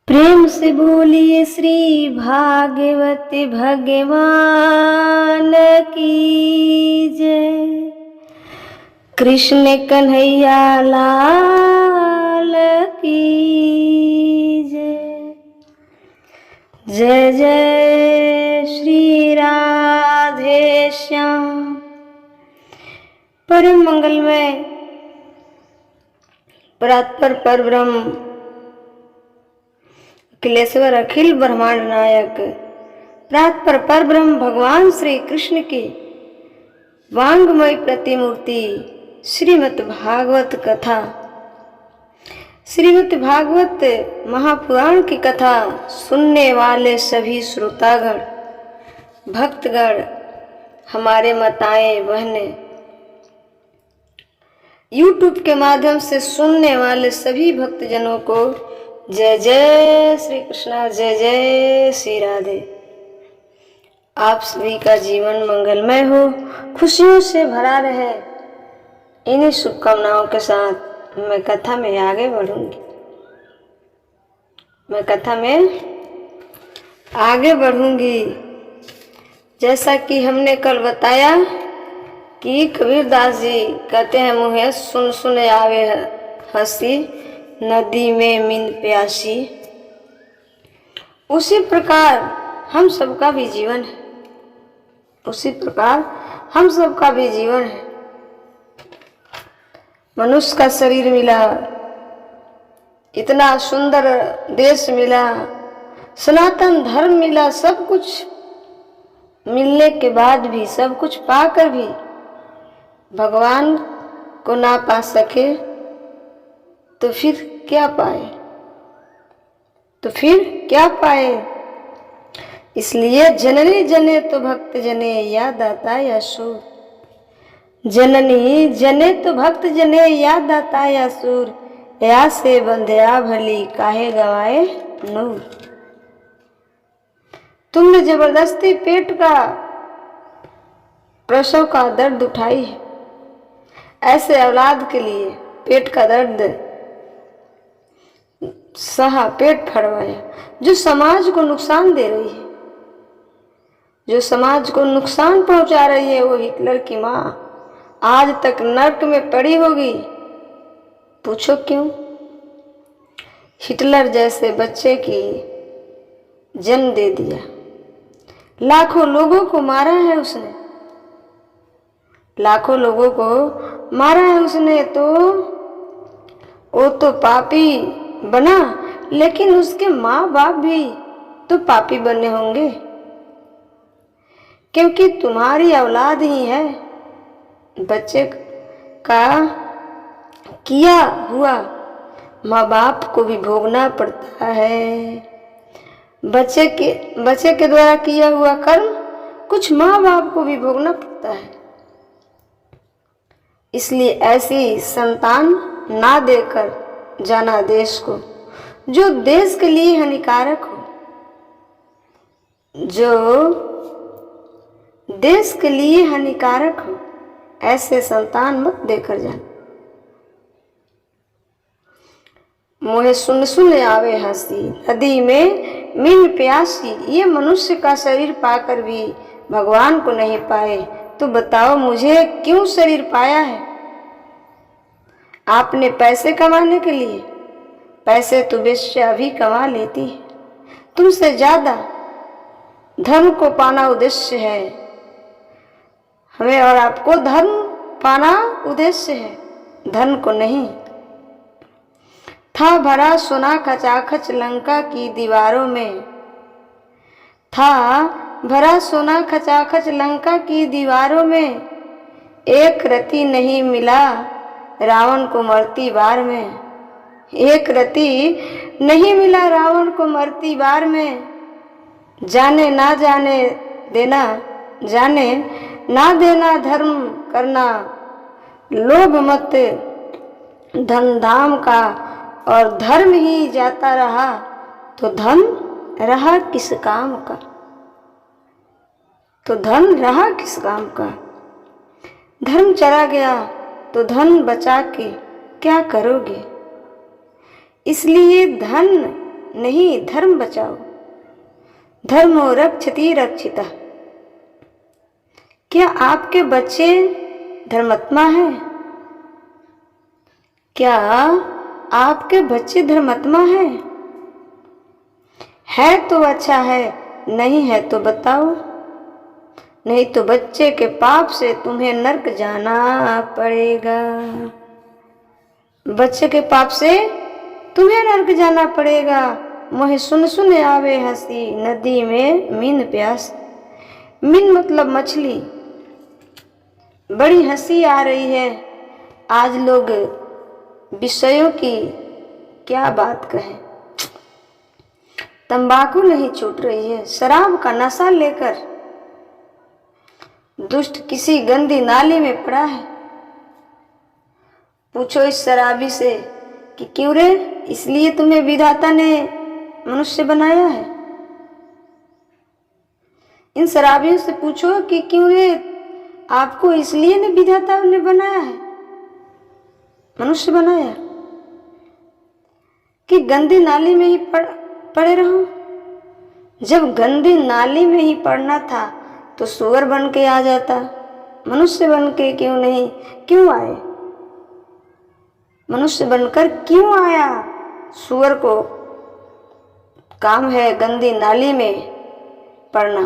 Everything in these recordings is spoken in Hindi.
प्रेम से बोलिए श्री भागवत भगवान की जय। कृष्ण कन्हैया लाल की जय। जय जय श्री राधे श्याम। परम मंगलमय परात्पर परब्रह्म अखिलेश्वर अखिल ब्रह्मांड नायक परात्पर परब्रह्म भगवान श्री कृष्ण की वांगमय प्रतिमूर्ति श्रीमद् भागवत कथा, श्रीमद् भागवत महापुराण की कथा सुनने वाले सभी श्रोतागण, भक्तगण, हमारे माताएं बहनें, YouTube के माध्यम से सुनने वाले सभी भक्तजनों को जय जय श्री कृष्णा, जय जय श्री राधे। आप सभी का जीवन मंगलमय हो, खुशियों से भरा रहे, इन्हीं शुभकामनाओं के साथ मैं कथा में आगे बढ़ूंगी। जैसा कि हमने कल बताया कि कबीरदास जी कहते हैं, मुहे सुन सुन आवे हंसी, नदी में मीन प्यासी। उसी प्रकार हम सबका भी जीवन है। मनुष्य का शरीर मिला, इतना सुंदर देश मिला, सनातन धर्म मिला, सब कुछ मिलने के बाद भी, सब कुछ पाकर भी भगवान को ना पा सके तो फिर क्या पाए। इसलिए जननी जने तो भक्त जने या दाता या सूर। जननी जने तो भक्त जने या दाता या सूर। या से बंध्या भली काहे गवाए नूर। तुमने जबरदस्ती पेट का प्रसव का दर्द उठाई है, ऐसे औलाद के लिए पेट का दर्द सहा, पेट फड़वाया, जो समाज को नुकसान दे रही है, जो समाज को नुकसान पहुंचा रही है। वो हिटलर की माँ आज तक नर्क में पड़ी होगी। पूछो क्यों? हिटलर जैसे बच्चे की जन्म दे दिया, लाखों लोगों को मारा है उसने, तो वो तो पापी बना, लेकिन उसके माँ बाप भी तो पापी बने होंगे, क्योंकि तुम्हारी औलाद ही है। बच्चे का किया हुआ माँ बाप को भी भोगना पड़ता है। बच्चे के द्वारा किया हुआ कर्म कुछ माँ बाप को भी भोगना पड़ता है। इसलिए ऐसी संतान ना देकर जाना देश को, जो देश के लिए हानिकारक हो, ऐसे संतान मत देकर जाना। मोहे सुन सुन आवे हंसी, नदी में मीन प्यासी। ये मनुष्य का शरीर पाकर भी भगवान को नहीं पाए, तो बताओ मुझे क्यों शरीर पाया है? आपने पैसे कमाने के लिए? पैसे तो वेश्या भी कमा लेती है। तुमसे ज्यादा धर्म को पाना उद्देश्य है हमें, और आपको धर्म पाना उद्देश्य है, धर्म को नहीं। था भरा सोना खचाखच लंका की दीवारों में, एक रति नहीं मिला रावण को मरती बार में। जाने ना देना धर्म करना, लोभ मत धन धाम का, और धर्म ही जाता रहा तो धन रहा किस काम का। धर्म चला गया तो धन बचा के क्या करोगे? इसलिए धन नहीं धर्म बचाओ। धर्मो रक्षति रक्षिता। क्या आपके बच्चे धर्मात्मा हैं? क्या आपके बच्चे धर्मात्मा हैं? है तो अच्छा है, नहीं है तो बताओ, नहीं तो बच्चे के पाप से तुम्हें नरक जाना पड़ेगा। बच्चे के पाप से तुम्हें नरक जाना पड़ेगा। मोहे सुन सुन आवे हंसी, नदी में मीन प्यास। मीन मतलब मछली। बड़ी हंसी आ रही है। आज लोग विषयों की क्या बात कहें। तंबाकू नहीं छूट रही है, शराब का नशा लेकर दुष्ट किसी गंदी नाली में पड़ा है। पूछो इस शराबी से कि क्यों रे, इसलिए तुम्हें विधाता ने मनुष्य बनाया है। इन शराबियों से पूछो कि क्यों रे, आपको इसलिए ने विधाता ने बनाया है, मनुष्य बनाया कि गंदी नाली में ही पड़े रहो। जब गंदी नाली में ही पड़ना था तो सुअर बन के आ जाता, मनुष्य बन के क्यों नहीं, क्यों आए? मनुष्य बनकर क्यों आया? सुअर को काम है गंदी नाली में पड़ना।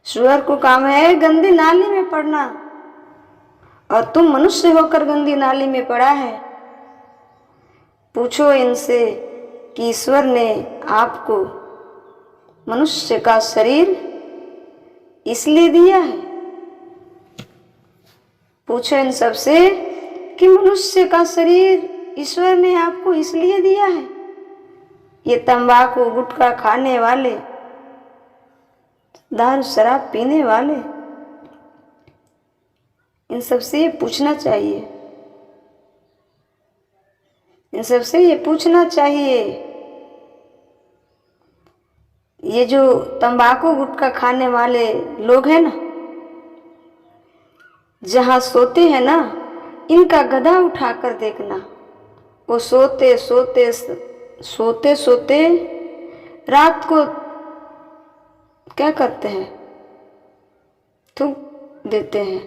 सुअर को काम है गंदी नाली में पड़ना, और तुम मनुष्य होकर गंदी नाली में पड़ा है। पूछो इनसे कि ईश्वर ने आपको मनुष्य का शरीर इसलिए दिया है। पूछो इन सबसे कि मनुष्य का शरीर ईश्वर ने आपको इसलिए दिया है। ये तंबाकू गुटखा खाने वाले, दारू शराब पीने वाले, इन सबसे ये पूछना चाहिए, इन सबसे ये पूछना चाहिए। ये जो तंबाकू गुटखा खाने वाले लोग हैं ना, जहां सोते हैं ना, इनका गधा उठाकर देखना। वो सोते सोते सोते सोते रात को क्या करते हैं, थूक देते हैं,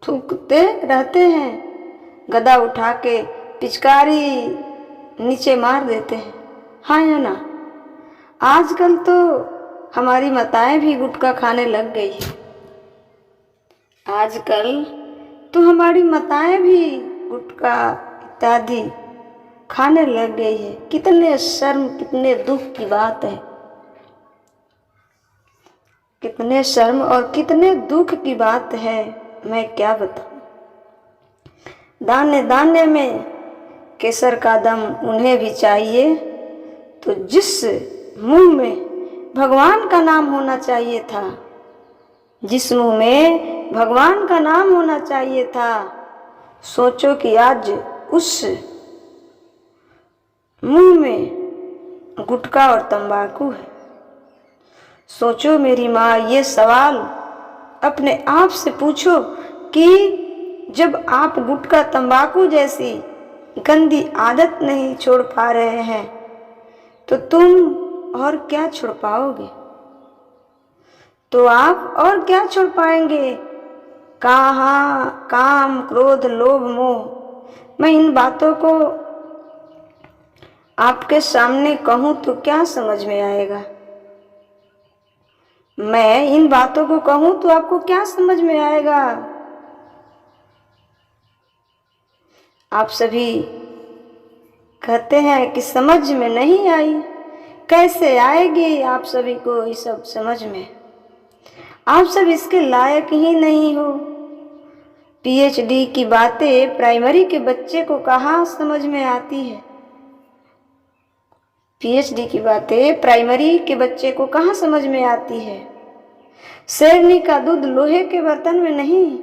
थूकते रहते हैं। गधा उठा के पिचकारी नीचे मार देते हैं। हाँ या ना? आजकल तो हमारी माताएं भी गुटखा खाने लग गई है। आजकल तो हमारी माताएं भी गुटखा इत्यादि खाने लग गई है। कितने शर्म, कितने दुख की बात है। कितने शर्म और कितने दुख की बात है, मैं क्या बताऊं। दाने दाने में केसर का दम उन्हें भी चाहिए। तो जिस मुंह में भगवान का नाम होना चाहिए था, जिस मुंह में भगवान का नाम होना चाहिए था, सोचो कि आज उस मुंह में गुटखा और तंबाकू है। सोचो मेरी माँ, ये सवाल अपने आप से पूछो कि जब आप गुटखा तंबाकू जैसी गंदी आदत नहीं छोड़ पा रहे हैं तो तुम और क्या छोड़ पाओगे? तो आप और क्या छोड़ पाएंगे? कहाँ काम, क्रोध, लोभ, मोह। मैं इन बातों को आपके सामने कहूँ तो क्या समझ में आएगा? मैं इन बातों को कहूँ तो आपको क्या समझ में आएगा? आप सभी कहते हैं कि समझ में नहीं आई। कैसे आएगी आप सभी को ये सब समझ में? आप सब इसके लायक ही नहीं हो। पीएचडी की बातें प्राइमरी के बच्चे को कहाँ समझ में आती है? पीएचडी की बातें प्राइमरी के बच्चे को कहाँ समझ में आती है? शेरनी का दूध लोहे के बर्तन में नहीं,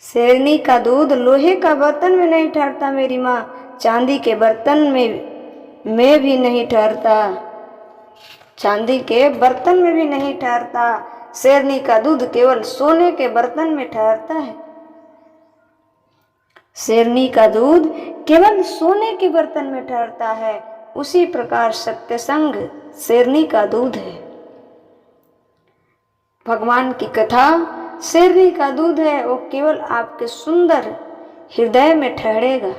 शेरनी का दूध लोहे का बर्तन में नहीं ठहरता मेरी माँ, चांदी के बर्तन में भी नहीं ठहरता, चांदी के बर्तन में भी नहीं ठहरता। शेरनी का दूध केवल सोने के बर्तन में ठहरता है। शेरनी का दूध केवल सोने के बर्तन में ठहरता है, उसी प्रकार सत्य संग शेरनी का दूध है। भगवान की कथा शेरनी का दूध है, वो केवल आपके सुंदर हृदय में ठहरेगा,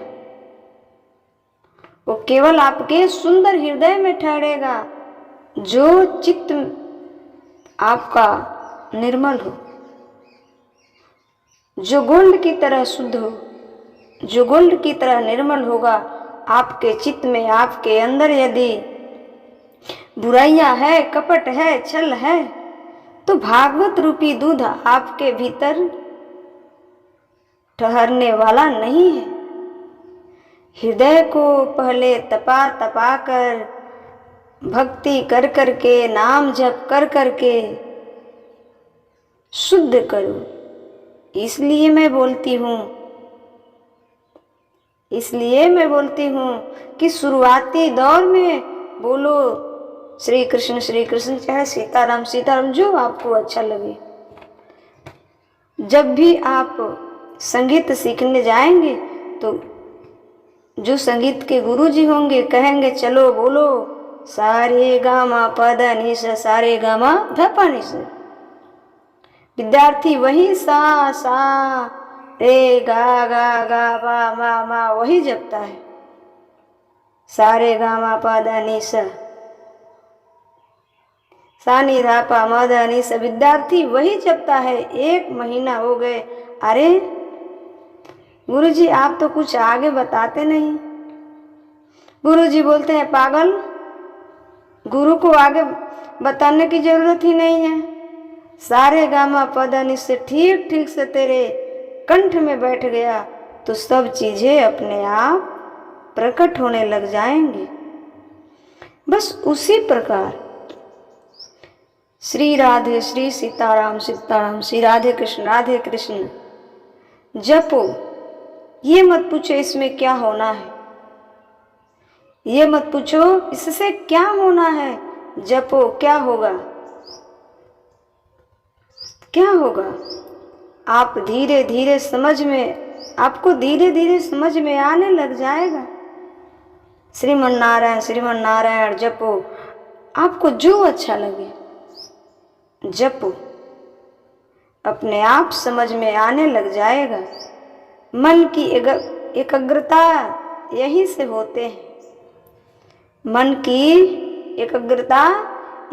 वो केवल आपके सुंदर हृदय में ठहरेगा, जो चित्त आपका निर्मल हो, जो गोल्ड की तरह शुद्ध हो, जो गोल्ड की तरह निर्मल होगा। आपके चित्त में, आपके अंदर यदि बुराइयां है, कपट है, छल है, तो भागवत रूपी दूध आपके भीतर ठहरने वाला नहीं है। हृदय को पहले तपा तपा कर, भक्ति कर करके, नाम जप कर करके शुद्ध करो। इसलिए मैं बोलती हूँ कि शुरुआती दौर में बोलो श्री कृष्ण, चाहे सीताराम सीताराम, जो आपको अच्छा लगे। जब भी आप संगीत सीखने जाएंगे तो जो संगीत के गुरुजी होंगे कहेंगे चलो बोलो सारे गामा पद नि सा, सारे गामा ध प नि सा। विद्यार्थी वही सा रे गा गा गा मा मा मा वही जपता है, सारे गामा पद नि सा, सा नि धा पा म ध नि सा, विद्यार्थी वही जपता है। 1 महीना हो गए, अरे गुरुजी आप तो कुछ आगे बताते नहीं। गुरुजी बोलते हैं पागल, गुरु को आगे बताने की जरूरत ही नहीं है। सारे गामा पदा से ठीक ठीक से तेरे कंठ में बैठ गया तो सब चीजें अपने आप प्रकट होने लग जाएंगी। बस उसी प्रकार श्री राधे श्री सीताराम सीताराम, श्री राधे कृष्ण जपो। ये मत पूछो इसमें क्या होना है, ये मत पूछो इससे क्या होना है, जपो। क्या होगा, क्या होगा? आप धीरे धीरे समझ में, आपको धीरे धीरे समझ में आने लग जाएगा। श्रीमन नारायण जपो, आपको जो अच्छा लगे जपो, अपने आप समझ में आने लग जाएगा। मन की एकाग्रता यहीं से होते हैं, मन की एकाग्रता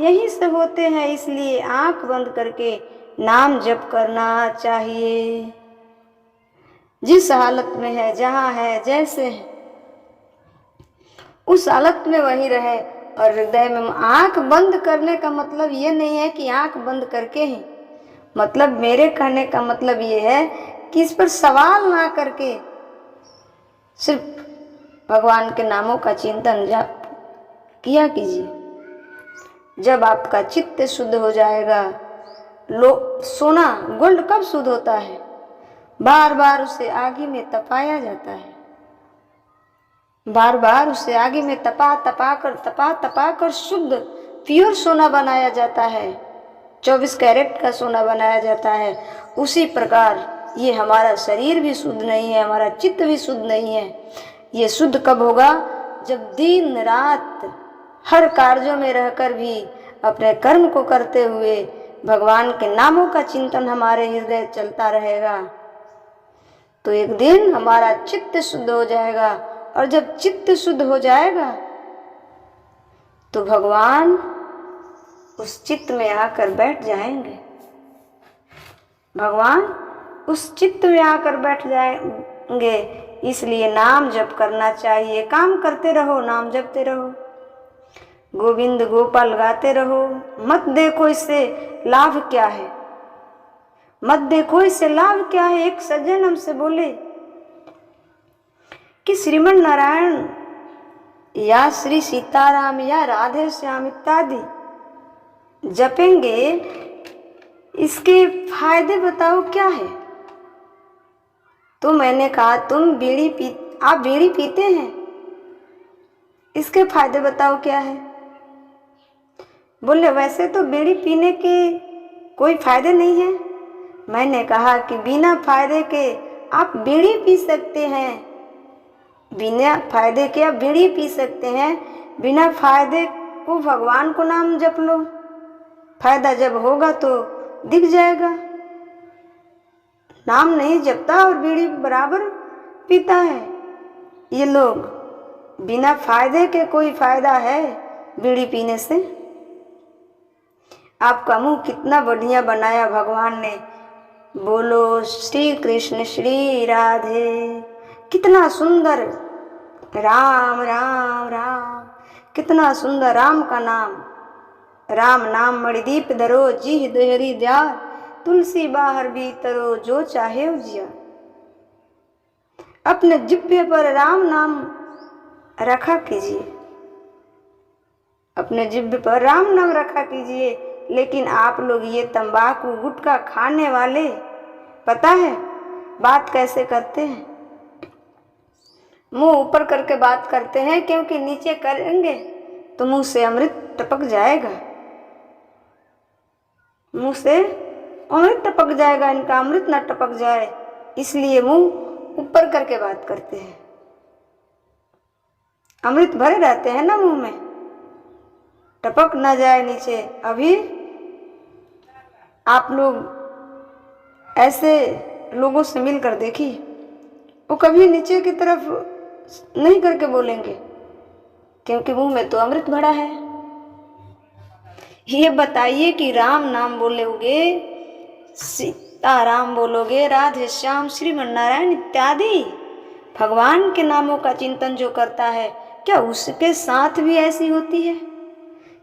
यहीं से होते हैं। इसलिए आंख बंद करके नाम जप करना चाहिए। जिस हालत में है, जहाँ है, जैसे है, उस हालत में वही रहे। और हृदय में आंख बंद करने का मतलब ये नहीं है कि आंख बंद करके ही, मतलब मेरे कहने का मतलब ये है कि इस पर सवाल ना करके सिर्फ भगवान के नामों का चिंतन जाप किया कीजिए। जब आपका चित्त शुद्ध हो जाएगा, सोना गोल्ड कब शुद्ध होता है? बार बार उसे आग में तपाया जाता है, बार बार उसे आग में तपा कर शुद्ध प्योर सोना बनाया जाता है, 24 कैरेट का सोना बनाया जाता है। उसी प्रकार ये हमारा शरीर भी शुद्ध नहीं है, हमारा चित्त भी शुद्ध नहीं है। ये शुद्ध कब होगा? जब दिन रात हर कार्यों में रहकर भी अपने कर्म को करते हुए भगवान के नामों का चिंतन हमारे हृदय चलता रहेगा, तो एक दिन हमारा चित्त शुद्ध हो जाएगा। और जब चित्त शुद्ध हो जाएगा तो भगवान उस चित्त में आकर बैठ जाएंगे, भगवान उस चित्त में आकर बैठ जाएंगे। इसलिए नाम जप करना चाहिए। काम करते रहो, नाम जपते रहो, गोविंद गोपाल गाते रहो। मत देखो इससे लाभ क्या है, मत देखो इससे लाभ क्या है। एक सज्जन हमसे बोले कि श्रीमन नारायण या श्री सीताराम या राधे श्याम इत्यादि जपेंगे, इसके फायदे बताओ क्या है? तो मैंने कहा आप बीड़ी पीते हैं, इसके फायदे बताओ क्या है? बोले वैसे तो बीड़ी पीने के कोई फायदे नहीं है। मैंने कहा कि बिना फायदे के आप बीड़ी पी सकते हैं, बिना फायदे के आप बीड़ी पी सकते हैं, बिना फायदे को भगवान को नाम जप लो, फायदा जब होगा तो दिख जाएगा। नाम नहीं जपता और बीड़ी बराबर पीता है। ये लोग बिना फायदे के कोई फायदा है बीड़ी पीने से? आपका मुंह कितना बढ़िया बनाया भगवान ने, बोलो श्री कृष्ण श्री राधे। कितना सुंदर राम राम राम, कितना सुंदर राम का नाम। राम नाम मणिदीप धरो, जी दोहरी द्यार, तुलसी बाहर भीतरो, जो चाहे उजिया। अपने जिब्बे पर राम नाम रखा कीजिए, अपने जिब्बे पर राम नाम रखा कीजिए। लेकिन आप लोग ये तंबाकू गुटखा खाने वाले, पता है बात कैसे करते हैं? मुंह ऊपर करके बात करते हैं, क्योंकि नीचे करेंगे तो मुंह से अमृत टपक जाएगा, मुंह से अमृत टपक जाएगा, इनका अमृत ना टपक जाए, इसलिए मुंह ऊपर करके बात करते हैं। अमृत भरे रहते हैं ना मुंह में, टपक ना जाए नीचे। अभी आप लोग ऐसे लोगों से मिलकर देखिए, वो कभी नीचे की तरफ नहीं करके बोलेंगे, क्योंकि मुंह में तो अमृत भरा है। ये बताइए कि राम नाम बोलोगे, सीताराम बोलोगे, राधे श्याम श्रीमन नारायण इत्यादि भगवान के नामों का चिंतन जो करता है, क्या उसके साथ भी ऐसी होती है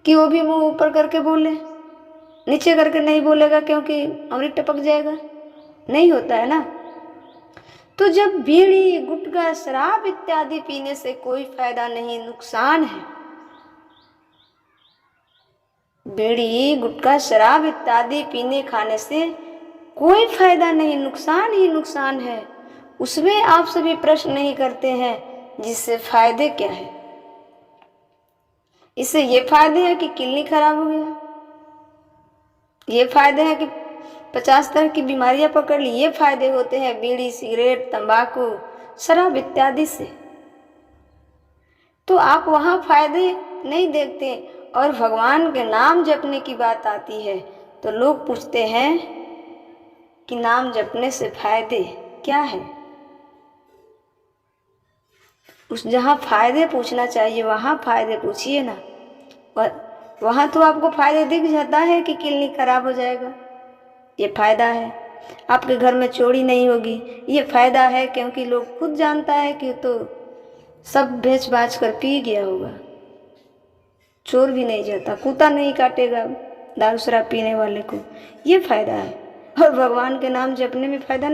कि वो भी मुंह ऊपर करके बोले, नीचे करके नहीं बोलेगा क्योंकि अमृत टपक जाएगा? नहीं होता है ना। तो जब बीड़ी गुटखा शराब इत्यादि पीने से कोई फायदा नहीं, नुकसान है। बीड़ी गुटखा शराब इत्यादि पीने खाने से कोई फायदा नहीं, नुकसान ही नुकसान है। उसमें आप सभी प्रश्न नहीं करते हैं जिससे फायदे क्या है। इससे ये फायदे हैं कि किडनी खराब हो गया, ये फायदे हैं कि 50 तरह की बीमारियां पकड़ ली, ये फायदे होते हैं बीड़ी सिगरेट तंबाकू शराब इत्यादि से। तो आप वहाँ फायदे नहीं देखते, और भगवान के नाम जपने की बात आती है तो लोग पूछते हैं कि नाम जपने से फायदे क्या है। उस जहाँ फायदे पूछना चाहिए वहाँ फायदे पूछिए ना। वहाँ तो आपको फायदे दिख जाता है कि किडनी खराब हो जाएगा, ये फायदा है। आपके घर में चोरी नहीं होगी, ये फायदा है, क्योंकि लोग खुद जानता है कि तो सब बेच बाच कर पी गया होगा। चोर भी नहीं जाता, कुत्ता नहीं काटेगा दारू शराब पीने वाले को, ये फायदा है। और भगवान के नाम जपने में फायदा नहीं।